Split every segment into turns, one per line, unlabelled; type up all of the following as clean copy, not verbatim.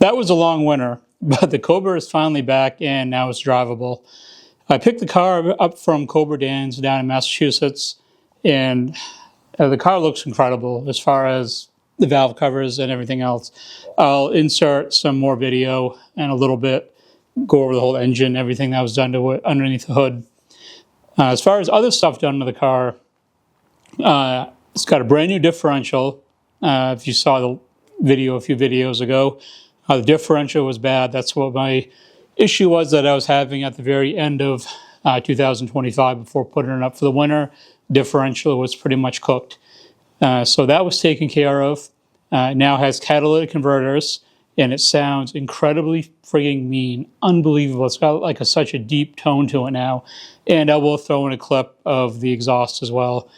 That was a long winter, but the Cobra is finally back and now it's drivable. I picked the car up from Cobra Dan's down in Massachusetts, and the car looks incredible as far as the valve covers and everything else. I'll insert some more video and a little bit, go over the whole engine, everything that was done to it underneath the hood. As far as other stuff done to the car, it's got a brand new differential. If you saw the video a few videos ago, the differential was bad. That's what my issue was that I was having at the very end of 2025 before putting it up for the winter. Differential was pretty much cooked. So that was taken care of. It now has catalytic converters, and it sounds incredibly frigging mean. Unbelievable. It's got like such a deep tone to it now. And I will throw in a clip of the exhaust as well.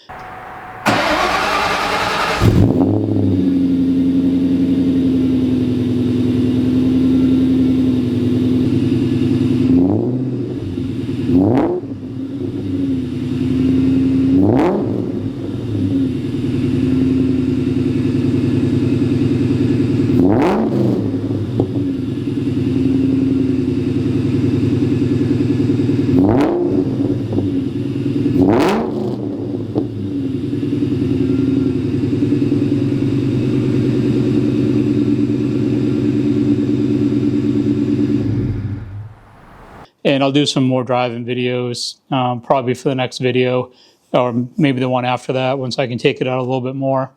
And I'll do some more driving videos, probably for the next video, or maybe the one after that, once I can take it out a little bit more.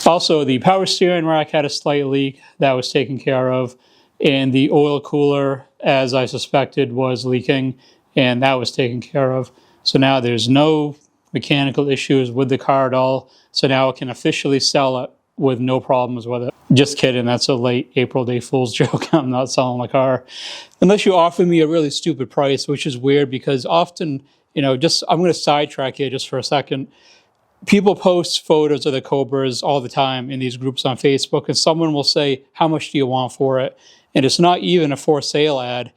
Also, the power steering rack had a slight leak that was taken care of, and the oil cooler, as I suspected, was leaking, and that was taken care of. So now there's no mechanical issues with the car at all, so now I can officially sell it with no problems with it. Just kidding, that's a late April Day Fool's joke. I'm not selling the car. Unless you offer me a really stupid price, which is weird because often, I'm going to sidetrack here just for a second. People post photos of the Cobras all the time in these groups on Facebook, and someone will say, how much do you want for it? And it's not even a for sale ad,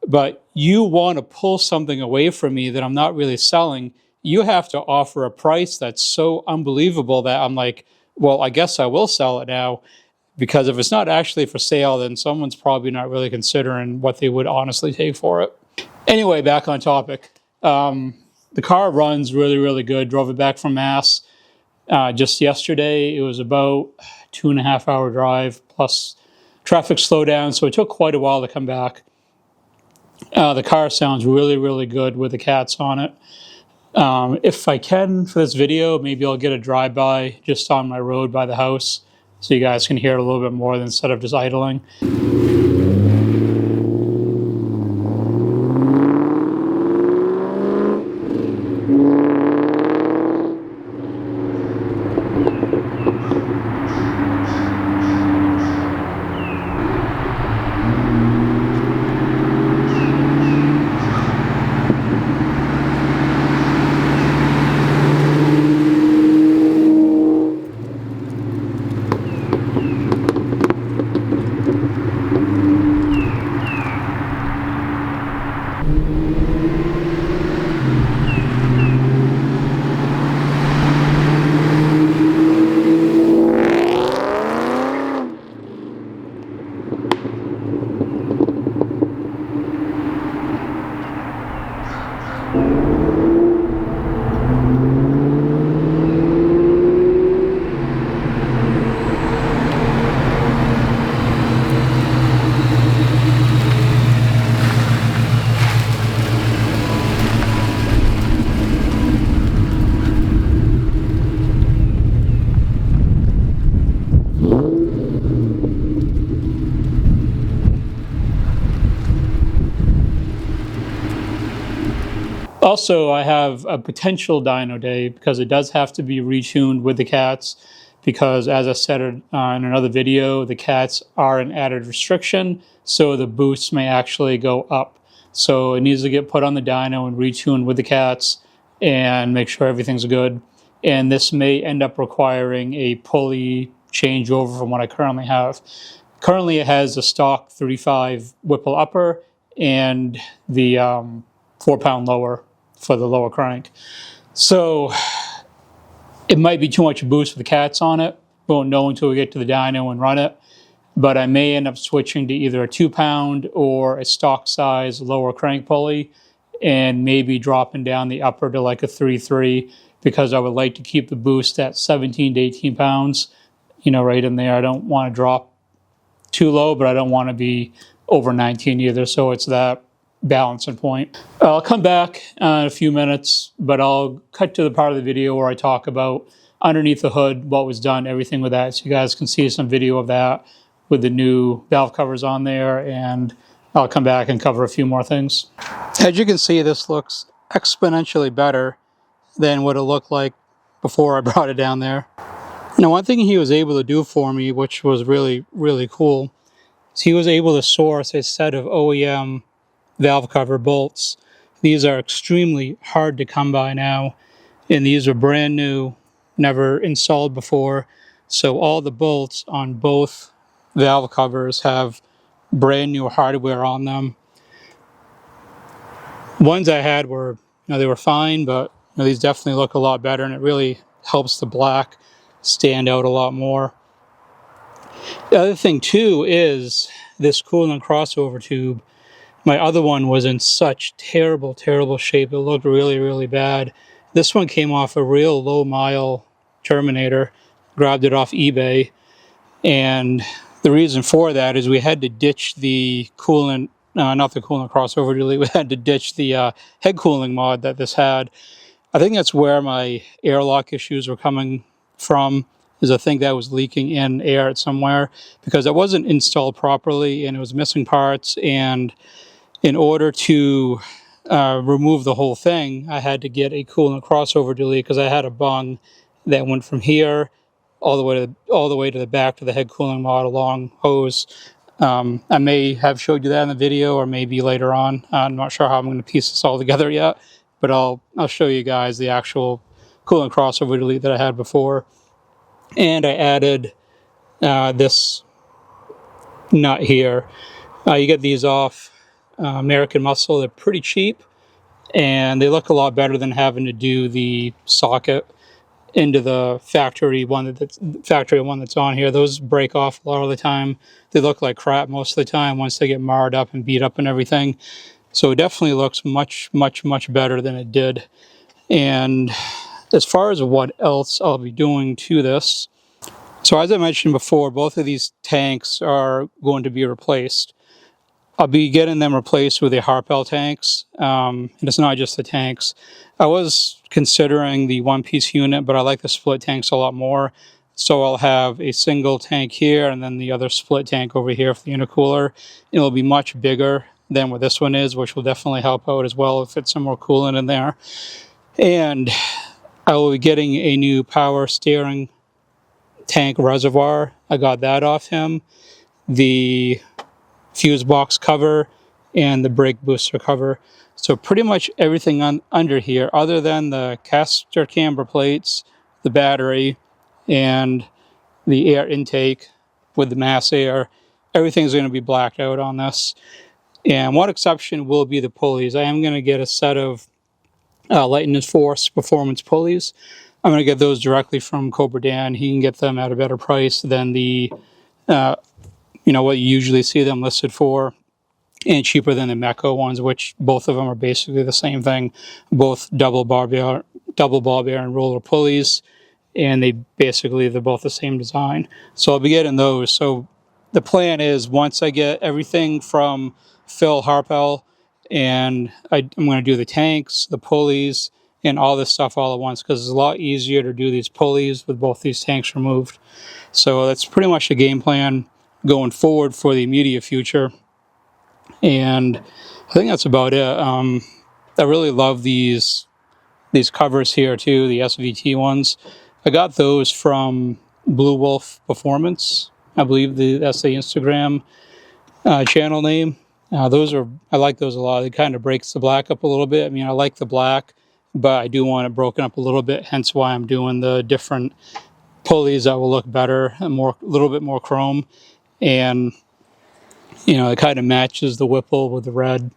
but you want to pull something away from me that I'm not really selling. You have to offer a price that's so unbelievable that I'm like, well, I guess I will sell it now, because if it's not actually for sale, then someone's probably not really considering what they would honestly take for it. Anyway, back on topic. The car runs really, really good. Drove it back from Mass just yesterday. It was about 2.5 hour drive plus traffic slowdown, so it took quite a while to come back. The car sounds really, really good with the cats on it. If I can for this video, maybe I'll get a drive-by just on my road by the house so you guys can hear it a little bit more instead of just idling. Also, I have a potential dyno day because it does have to be retuned with the cats because, as I said in another video, the cats are an added restriction, so the boost may actually go up. So it needs to get put on the dyno and retuned with the cats and make sure everything's good. And this may end up requiring a pulley changeover from what I currently have. Currently, it has a stock 35 Whipple upper and the 4-pound lower for the lower crank. So it might be too much boost for the cats on it. Won't know until we get to the dyno and run it. but I may end up switching to either a 2-pound or a stock size lower crank pulley, and maybe dropping down the upper to like a 3.3, because I would like to keep the boost at 17 to 18 pounds, right in there. I don't want to drop too low, but I don't want to be over 19 either, so it's that balancing point. I'll come back in a few minutes, but I'll cut to the part of the video where I talk about underneath the hood, what was done, everything with that, so you guys can see some video of that with the new valve covers on there, and I'll come back and cover a few more things. As you can see, this looks exponentially better than what it looked like before I brought it down there. Now, one thing he was able to do for me, which was really, really cool, is he was able to source a set of OEM valve cover bolts. These are extremely hard to come by now, and these are brand new, never installed before. So all the bolts on both valve covers have brand new hardware on them. Ones I had were, they were fine, but these definitely look a lot better, and it really helps the black stand out a lot more. The other thing too is this coolant crossover tube. My other one was in such terrible, terrible shape. It looked really, really bad. This one came off a real low mile Terminator, grabbed it off eBay, and the reason for that is we had to ditch the coolant, not the coolant crossover, really. We had to ditch the head cooling mod that this had. I think that's where my airlock issues were coming from, is I think that was leaking in air somewhere, because it wasn't installed properly and it was missing parts, and in order to remove the whole thing, I had to get a coolant crossover delete, because I had a bung that went from here all the way to the back to the head cooling mod, a long hose. I may have showed you that in the video, or maybe later on. I'm not sure how I'm going to piece this all together yet, but I'll show you guys the actual coolant crossover delete that I had before. And I added this nut here. You get these off American Muscle. They're pretty cheap, and they look a lot better than having to do the socket into the factory one that's on here. Those break off a lot of the time. They look like crap most of the time once they get marred up and beat up and everything. So it definitely looks much, much, much better than it did. And as far as what else I'll be doing to this, so as I mentioned before, both of these tanks are going to be replaced. I'll be getting them replaced with the Harpel tanks, and it's not just the tanks. I was considering the one-piece unit, but I like the split tanks a lot more. So I'll have a single tank here, and then the other split tank over here for the intercooler. It'll be much bigger than what this one is, which will definitely help out as well if it's some more coolant in there. And I will be getting a new power steering tank reservoir. I got that off him. The fuse box cover and the brake booster cover. So pretty much everything under here, other than the caster camber plates, the battery, and the air intake with the mass air, everything's going to be blacked out on this. And one exception will be the pulleys. I am going to get a set of Lightning Force performance pulleys. I'm going to get those directly from Cobra Dan. He can get them at a better price than the what you usually see them listed for, and cheaper than the Mecco ones, which both of them are basically the same thing. Both double ball bearing roller pulleys, and they're both the same design. So I'll be getting those. So the plan is, once I get everything from Phil Harpel, and I'm going to do the tanks, the pulleys, and all this stuff all at once, because it's a lot easier to do these pulleys with both these tanks removed. So that's pretty much the game plan going forward for the immediate future. And I think that's about it. I really love these covers here too, the SVT ones. I got those from Blue Wolf Performance. I believe that's the Instagram channel name. I like those a lot. It kind of breaks the black up a little bit. I mean, I like the black, but I do want it broken up a little bit, hence why I'm doing the different pulleys that will look better and a little bit more chrome. And it kind of matches the Whipple with the red,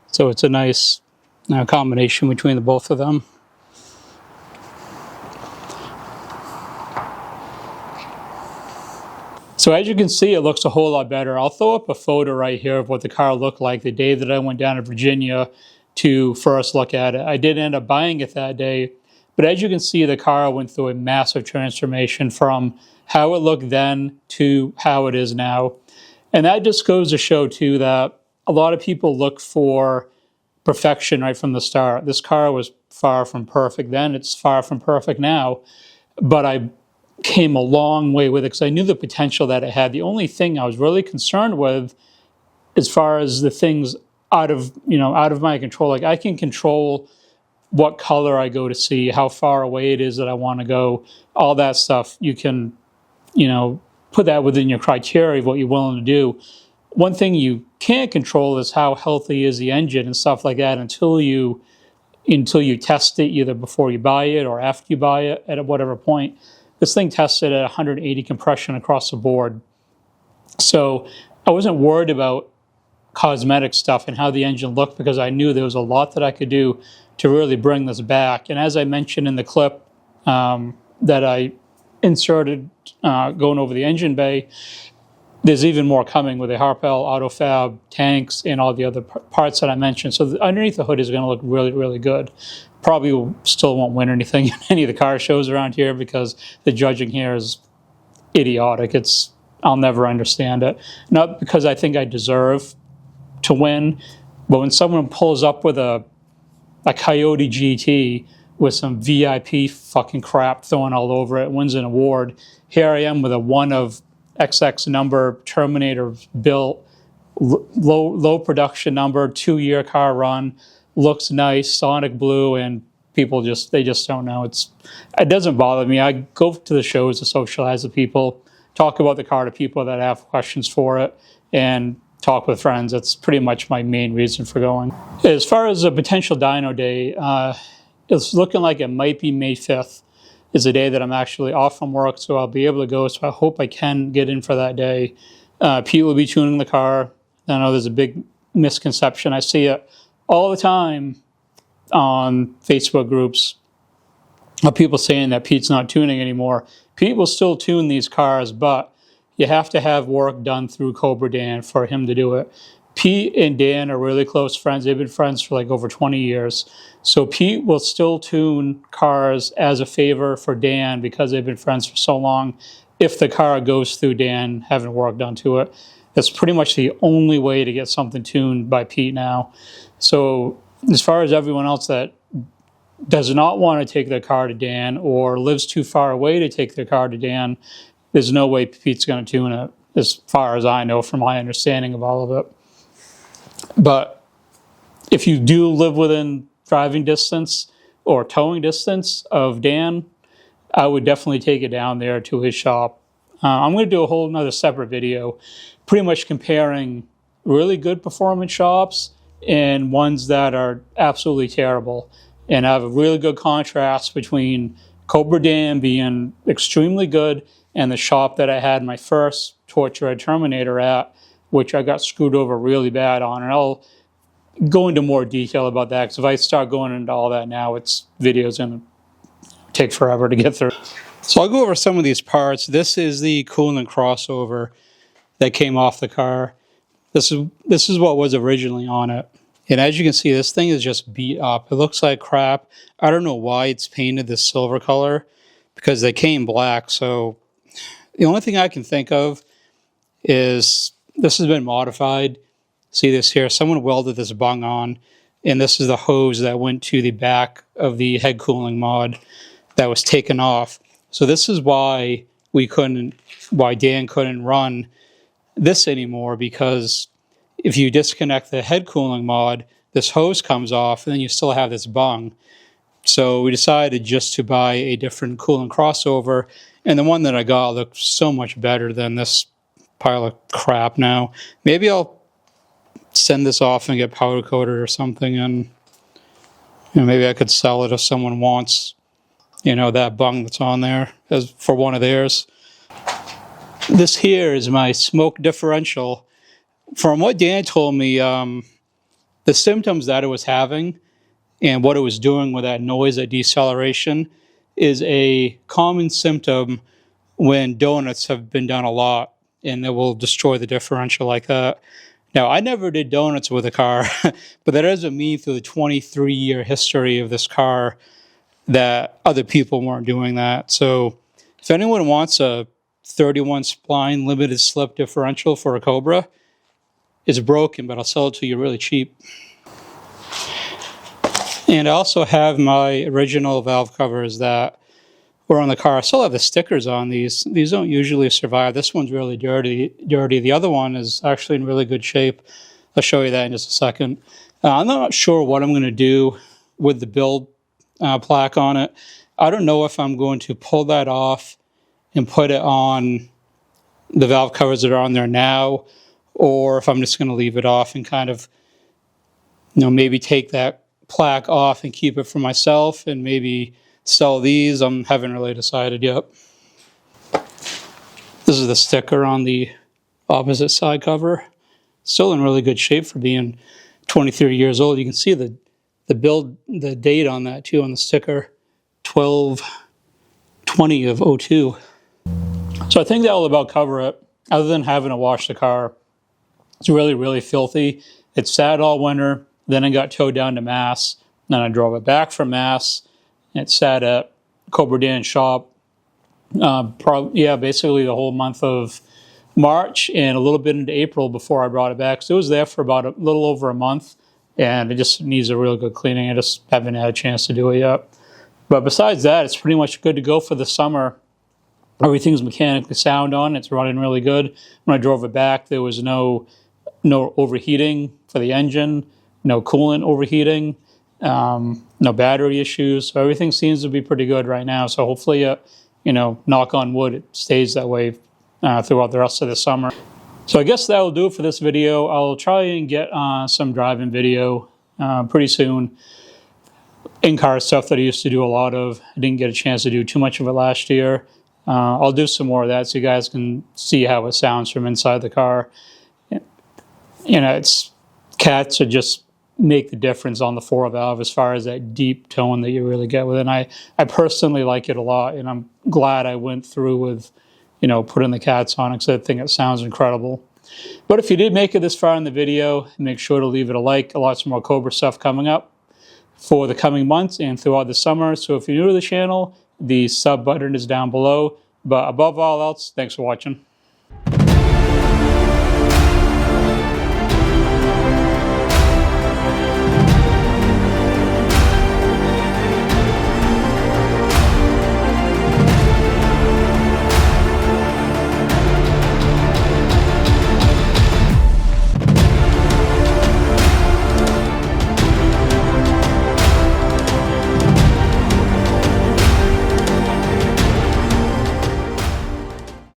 so it's a nice combination between the both of them. So as you can see, it looks a whole lot better. I'll throw up a photo right here of what the car looked like the day that I went down to Virginia to first look at it. I did end up buying it that day, but as you can see, the car went through a massive transformation from how it looked then to how it is now. And that just goes to show too that a lot of people look for perfection right from the start. This car was far from perfect then, it's far from perfect now, but I came a long way with it because I knew the potential that it had. The only thing I was really concerned with, as far as the things out of my control, like I can control what color I go to see, how far away it is that I want to go, all that stuff. You can, put that within your criteria of what you're willing to do. One thing you can't control is how healthy is the engine and stuff like that until you test it, either before you buy it or after you buy it at whatever point. This thing tested at 180 compression across the board. So I wasn't worried about cosmetic stuff and how the engine looked because I knew there was a lot that I could do to really bring this back. And as I mentioned in the clip that I inserted going over the engine bay, there's even more coming with the Harpel, Autofab, tanks, and all the other parts that I mentioned. So underneath the hood is going to look really, really good. Probably still won't win anything in any of the car shows around here because the judging here is idiotic. I'll never understand it. Not because I think I deserve to win, but when someone pulls up with a Coyote GT with some VIP fucking crap thrown all over it, wins an award, here I am with a one of XX number Terminator built, low production number, 2-year car run, looks nice, Sonic blue, and people just don't know. It doesn't bother me. I go to the shows to socialize with people, talk about the car to people that have questions for it, and talk with friends. That's pretty much my main reason for going. As far as a potential dyno day, it's looking like it might be May 5th. Is a day that I'm actually off from work, so I'll be able to go. So I hope I can get in for that day. Pete will be tuning the car. I know there's a big misconception. I see it all the time on Facebook groups of people saying that Pete's not tuning anymore. Pete will still tune these cars, but you have to have work done through Cobra Dan for him to do it. Pete and Dan are really close friends. They've been friends for like over 20 years. So Pete will still tune cars as a favor for Dan because they've been friends for so long. If the car goes through Dan having work done to it, that's pretty much the only way to get something tuned by Pete now. So as far as everyone else that does not want to take their car to Dan or lives too far away to take their car to Dan, there's no way Pete's going to tune it, as far as I know from my understanding of all of it. But if you do live within driving distance or towing distance of Dan, I would definitely take it down there to his shop. I'm going to do a whole nother separate video pretty much comparing really good performance shops and ones that are absolutely terrible. And I have a really good contrast between Cobra Dan being extremely good and the shop that I had my first Torch Red Terminator at, which I got screwed over really bad on. And I'll go into more detail about that because if I start going into all that now, video's going to take forever to get through. So I'll go over some of these parts. This is the coolant crossover that came off the car. This is what was originally on it. And as you can see, this thing is just beat up. It looks like crap. I don't know why it's painted this silver color because they came black. So the only thing I can think of is this has been modified. See this here? Someone welded this bung on, and this is the hose that went to the back of the head cooling mod that was taken off. So this is why Dan couldn't run this anymore, because if you disconnect the head cooling mod, this hose comes off, and then you still have this bung. So we decided just to buy a different coolant crossover, and the one that I got looked so much better than this pile of crap now. Maybe I'll send this off and get powder coated or something, and maybe I could sell it if someone wants, that bung that's on there as for one of theirs. This here is my smoke differential. From what Dan told me, the symptoms that it was having and what it was doing with that noise, that deceleration, is a common symptom when donuts have been done a lot. and it will destroy the differential like that. Now, I never did donuts with a car, but that doesn't mean through the 23-year history of this car that other people weren't doing that. So if anyone wants a 31 spline limited slip differential for a Cobra, it's broken, but I'll sell it to you really cheap. And I also have my original valve covers that were on the car. I still have the stickers on these. These don't usually survive. This one's really dirty. The other one is actually in really good shape. I'll show you that in just a second. I'm not sure what I'm going to do with the build plaque on it. I don't know if I'm going to pull that off and put it on the valve covers that are on there now, or if I'm just going to leave it off and kind of, maybe take that plaque off and keep it for myself and maybe sell these. I haven't really decided yet. This is the sticker on the opposite side cover. Still in really good shape for being 23 years old. You can see the date on that too on the sticker, 12/20 of 02. So I think that will about cover it, other than having to wash the car. It's really, really filthy. It sat all winter. Then it got towed down to Mass. Then I drove it back from Mass. It sat at Cobra Dan's shop. Basically the whole month of March and a little bit into April before I brought it back. So it was there for about a little over a month, and it just needs a real good cleaning. I just haven't had a chance to do it yet. But besides that, it's pretty much good to go for the summer. Everything's mechanically sound on. It's running really good. When I drove it back, there was no overheating for the engine, no coolant overheating, no battery issues. So everything seems to be pretty good right now. So hopefully, knock on wood, it stays that way throughout the rest of the summer. So I guess that will do it for this video. I'll try and get some driving video pretty soon. In-car stuff that I used to do a lot of. I didn't get a chance to do too much of it last year. I'll do some more of that so you guys can see how it sounds from inside the car. Cats are just make the difference on the 4-valve as far as that deep tone that you really get with it. And I personally like it a lot, and I'm glad I went through with, putting the cats on it, because I think it sounds incredible. But if you did make it this far in the video, make sure to leave it a like. Lots more Cobra stuff coming up for the coming months and throughout the summer. So if you're new to the channel, the sub button is down below. But above all else, thanks for watching.